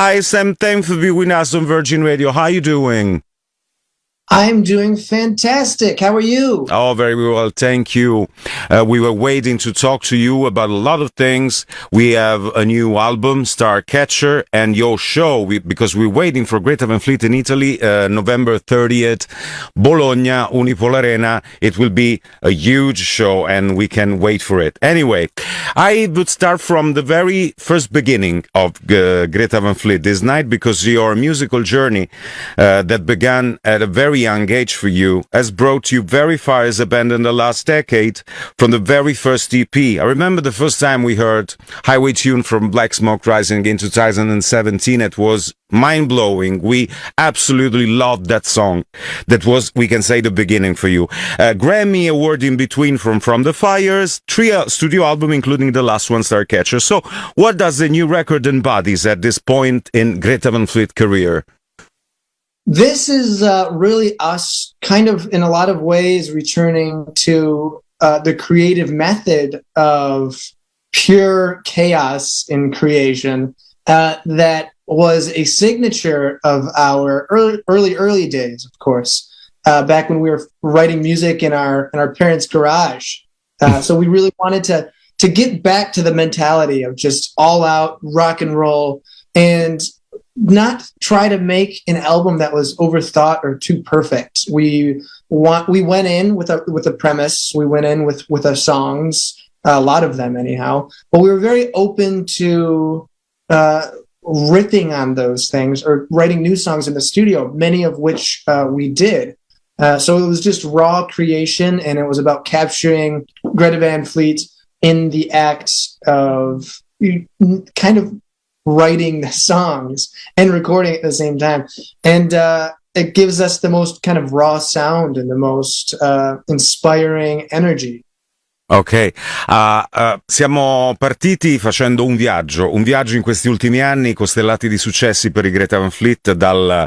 Hi, Sam. Thanks for being with us on Virgin Radio. How are you doing? I'm doing fantastic. How are you? Oh, very well. Thank you. We were waiting to talk to you about a lot of things. We have a new album, Starcatcher, and your show, because we're waiting for Greta Van Fleet in Italy, November 30th, Bologna, Unipol Arena. It will be a huge show, and we can wait for it. Anyway, I would start from the very first beginning of Greta Van Fleet this night, because your musical journey that began at a very young age for you has brought you very far as a band in the last decade from the very first EP. I remember the first time we heard Highway Tune from Black Smoke Rising in 2017. It was mind-blowing. We absolutely loved that song. That was, we can say, the beginning for you. Grammy Award in between from The Fires, 3 studio album including the last one, Starcatcher. So what does the new record embodies at this point in Greta Van Fleet career? This is really us kind of in a lot of ways returning to the creative method of pure chaos in creation that was a signature of our early days, of course, back when we were writing music in our parents' garage. So we really wanted to get back to the mentality of just all out rock and roll and not try to make an album that was overthought or too perfect. We went in with a premise. We went in with our songs, a lot of them anyhow. But we were very open to riffing on those things or writing new songs in the studio, many of which we did. So it was just raw creation, and it was about capturing Greta Van Fleet in the act of kind of writing the songs and recording at the same time. And it gives us the most kind of raw sound and the most inspiring energy. Ok, siamo partiti facendo un viaggio in questi ultimi anni costellati di successi per i Greta Van Fleet, dal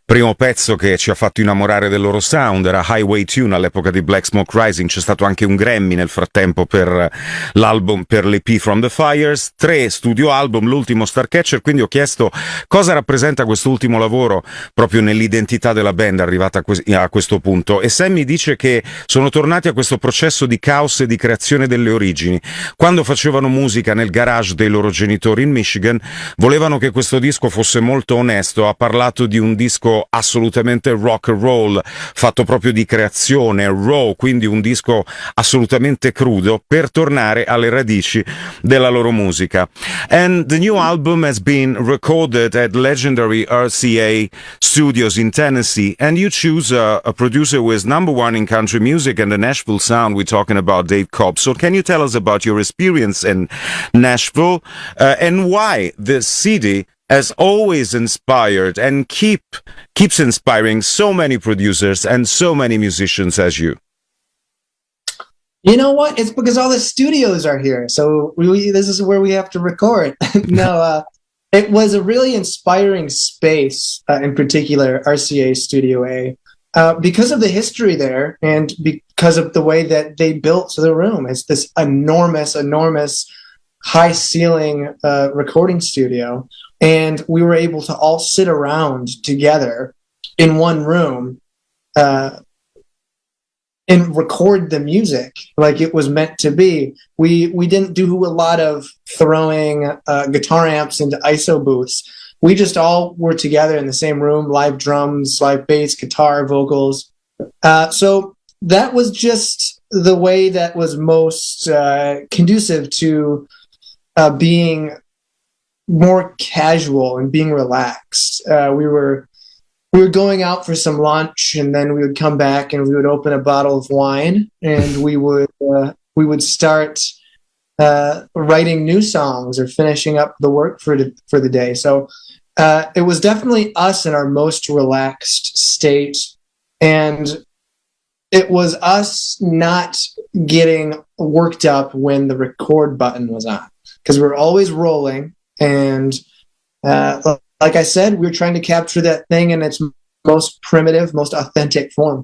primo pezzo che ci ha fatto innamorare del loro sound, era Highway Tune all'epoca di Black Smoke Rising. C'è stato anche un Grammy nel frattempo per l'album, per l'EP From the Fires, 3 studio album, l'ultimo Starcatcher. Quindi ho chiesto cosa rappresenta quest'ultimo lavoro proprio nell'identità della band arrivata a questo punto, e Sam mi dice che sono tornati a questo processo di caos e di creazione delle origini. Quando facevano musica nel garage dei loro genitori in Michigan, volevano che questo disco fosse molto onesto. Ha parlato di un disco assolutamente rock and roll, fatto proprio di creazione, raw, quindi un disco assolutamente crudo per tornare alle radici della loro musica. And the new album has been recorded at legendary RCA Studios in Tennessee, and you choose a producer who is #1 in country music and the Nashville sound. We're talking about Dave Cobb. So can you tell us about your experience in Nashville and why this city has always inspired and keeps inspiring so many producers and so many musicians as you? You know what? It's because all the studios are here. So this is where we have to record. No, it was a really inspiring space, in particular, RCA Studio A. Because of the history there and because of the way that they built the room. It's this enormous high ceiling recording studio. And we were able to all sit around together in one room and record the music like it was meant to be. We didn't do a lot of throwing guitar amps into ISO booths. We just all were together in the same room, live drums, live bass, guitar, vocals. So that was just the way that was most conducive to being more casual and being relaxed. We were going out for some lunch, and then we would come back and we would open a bottle of wine, and we would start writing new songs or finishing up the work for the day. So it was definitely us in our most relaxed state, and it was us not getting worked up when the record button was on, because we're always rolling. And like I said, we're trying to capture that thing in its most primitive, most authentic form.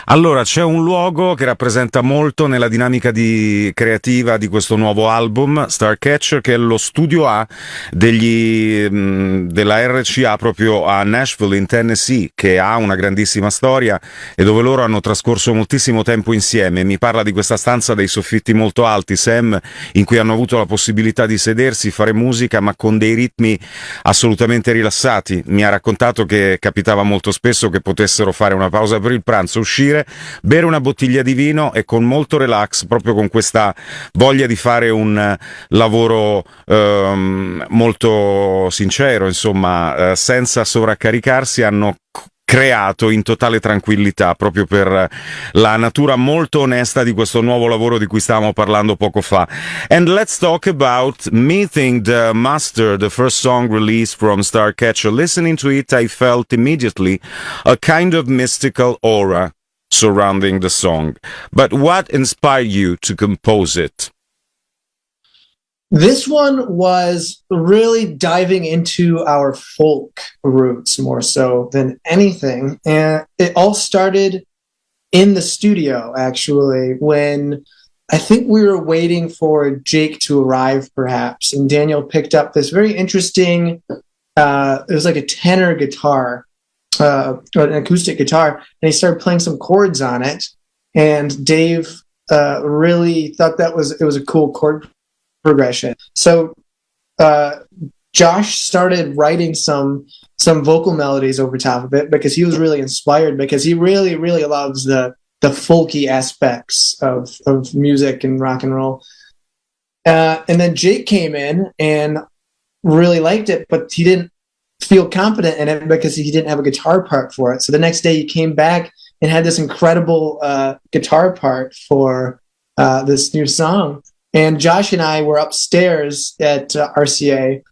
Allora, c'è un luogo che rappresenta molto nella dinamica creativa di questo nuovo album, Starcatcher, che è lo studio A della RCA proprio a Nashville, in Tennessee, che ha una grandissima storia e dove loro hanno trascorso moltissimo tempo insieme. Mi parla di questa stanza dei soffitti molto alti, Sam, in cui hanno avuto la possibilità di sedersi, fare musica, ma con dei ritmi assolutamente rilassati. Mi ha raccontato che capitava molto spesso che potessero fare una pausa per il pranzo, uscire, bere una bottiglia di vino e con molto relax, proprio con questa voglia di fare un lavoro molto sincero, insomma, senza sovraccaricarsi, hanno creato in totale tranquillità, proprio per la natura molto onesta di questo nuovo lavoro di cui stavamo parlando poco fa. And let's talk about Meeting the Master, the first song released from Starcatcher. Listening to it, I felt immediately a kind of mystical aura surrounding the song. But what inspired you to compose it? This one was really diving into our folk roots more so than anything. And it all started in the studio, actually, when I think we were waiting for Jake to arrive, perhaps. And Daniel picked up this very interesting, it was like a tenor guitar, an acoustic guitar, and he started playing some chords on it. And Dave really thought it was a cool chord progression. So Josh started writing some vocal melodies over top of it because he was really inspired, because he really, really loves the folky aspects of music and rock and roll. And then Jake came in and really liked it, but he didn't feel confident in it because he didn't have a guitar part for it. So the next day he came back and had this incredible guitar part for this new song. And Josh and I were upstairs at RCA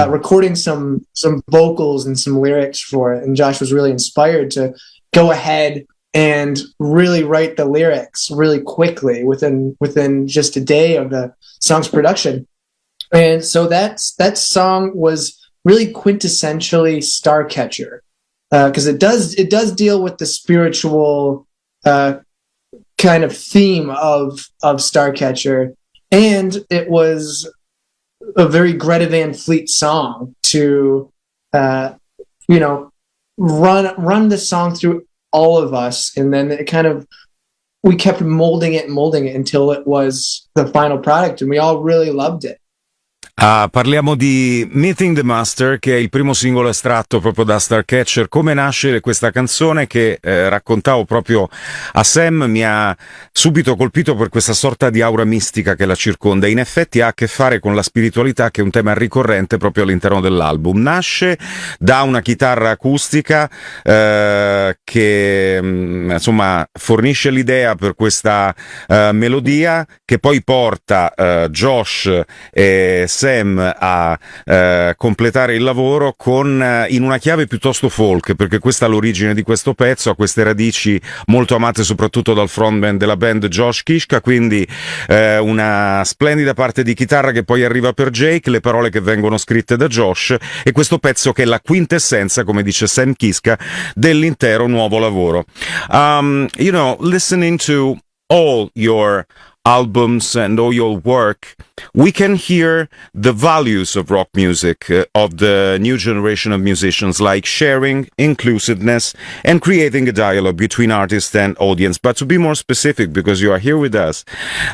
recording some vocals and some lyrics for it. And Josh was really inspired to go ahead and really write the lyrics really quickly within just a day of the song's production. And so that song was really quintessentially Starcatcher, because it does deal with the spiritual kind of theme of Starcatcher. And it was a very Greta Van Fleet song to, run the song through all of us. And then we kept molding it until it was the final product. And we all really loved it. Parliamo di Meeting the Master, che è il primo singolo estratto proprio da Starcatcher. Come nasce questa canzone che raccontavo proprio a Sam, mi ha subito colpito per questa sorta di aura mistica che la circonda. In effetti ha a che fare con la spiritualità, che è un tema ricorrente proprio all'interno dell'album. Nasce da una chitarra acustica che insomma fornisce l'idea per questa melodia, che poi porta Josh e Sam a completare il lavoro in una chiave piuttosto folk, perché questa è l'origine di questo pezzo, ha queste radici molto amate soprattutto dal frontman della band Josh Kiszka, quindi una splendida parte di chitarra che poi arriva per Jake, le parole che vengono scritte da Josh e questo pezzo che è la quintessenza, come dice Sam Kiszka, dell'intero nuovo lavoro. Listening to all your albums and all your work, we can hear the values of rock music, of the new generation of musicians, like sharing, inclusiveness, and creating a dialogue between artist and audience. But to be more specific, because you are here with us,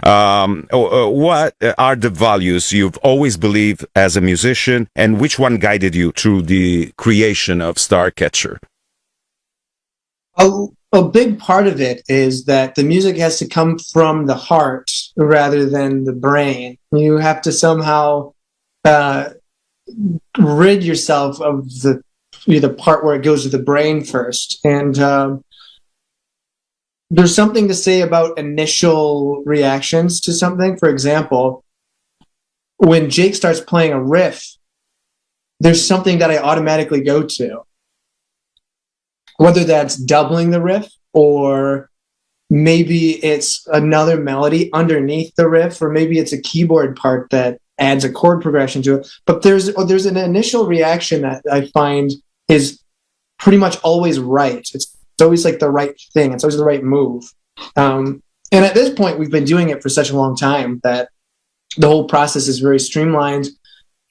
what are the values you've always believed as a musician, and which one guided you through the creation of Starcatcher? A big part of it is that the music has to come from the heart rather than the brain. You have to somehow rid yourself of the part where it goes to the brain first. And there's something to say about initial reactions to something. For example, when Jake starts playing a riff, there's something that I automatically go to. Whether that's doubling the riff, or maybe it's another melody underneath the riff, or maybe it's a keyboard part that adds a chord progression to it. But there's an initial reaction that I find is pretty much always right. It's always like the right thing. It's always the right move. And at this point, we've been doing it for such a long time that the whole process is very streamlined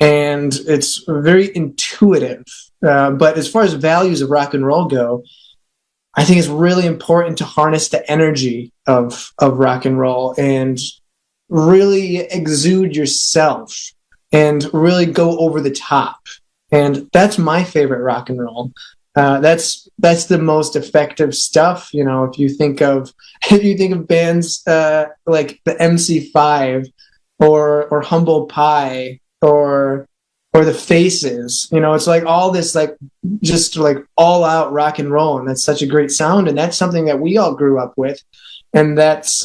and it's very intuitive. But as far as values of rock and roll go, I think it's really important to harness the energy of rock and roll and really exude yourself and really go over the top. And that's my favorite rock and roll. That's the most effective stuff. You know, if you think of bands like the MC5 or Humble Pie or the Faces, you know, it's like all this like just like all out rock and roll, and that's such a great sound, and that's something that we all grew up with, and that's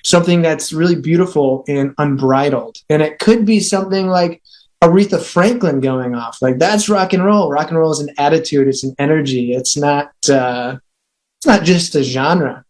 something that's really beautiful and unbridled. And it could be something like Aretha Franklin going off. Like, that's rock and roll. Rock and roll is an attitude, it's an energy. It's not just a genre.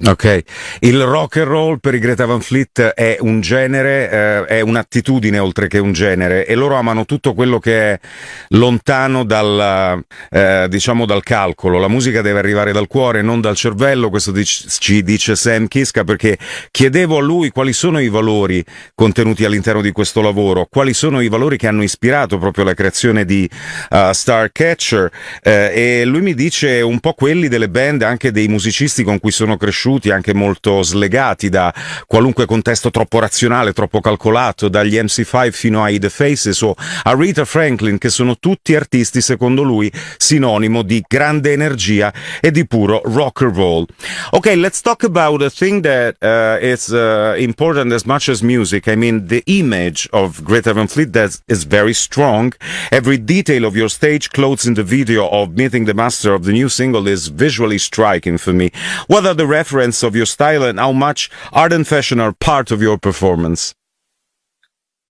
Ok, il rock and roll per i Greta Van Fleet è un genere, è un'attitudine oltre che un genere, e loro amano tutto quello che è lontano diciamo dal calcolo. La musica deve arrivare dal cuore, non dal cervello. Questo ci dice Sam Kiszka, perché chiedevo a lui quali sono i valori contenuti all'interno di questo lavoro, quali sono i valori che hanno ispirato proprio la creazione di Starcatcher, e lui mi dice un po' quelli delle band, anche dei musicisti con cui sono cresciuti, anche molto slegati da qualunque contesto troppo razionale, troppo calcolato, dagli MC5 fino ai The Faces o Aretha Franklin, che sono tutti artisti secondo lui sinonimo di grande energia e di puro rock and roll. Okay, let's talk about a thing that is important as much as music. I mean, the image of Greta Van Fleet that is very strong. Every detail of your stage clothes in the video of Meeting the Master of the new single is visually striking for me. What are the references of your style, and how much art and fashion are part of your performance?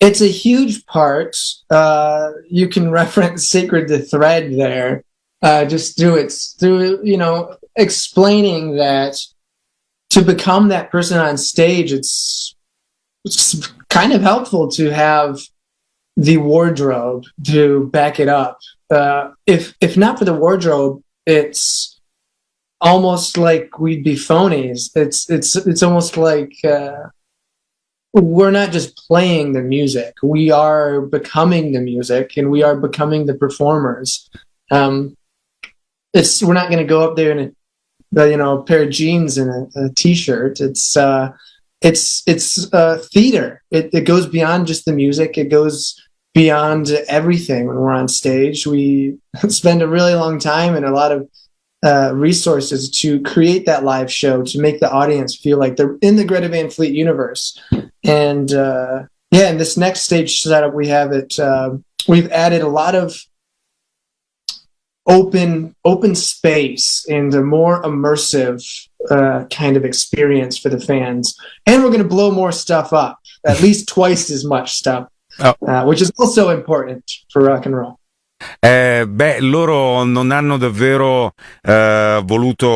It's a huge part. You can reference Sacred the Thread there. Just through, you know, explaining that to become that person on stage, it's kind of helpful to have the wardrobe to back it up. If not for the wardrobe, it's almost like we'd be phonies. It's almost like we're not just playing the music. We are becoming the music, and we are becoming the performers. We're not going to go up there in a pair of jeans and a t-shirt. It's theater. It goes beyond just the music. It goes beyond everything. When we're on stage, we spend a really long time and a lot of resources to create that live show, to make the audience feel like they're in the Greta Van Fleet universe. And in this next stage setup we have we've added a lot of open space and a more immersive kind of experience for the fans. And we're going to blow more stuff up, at least twice as much stuff, which is also important for rock and roll. Loro non hanno davvero voluto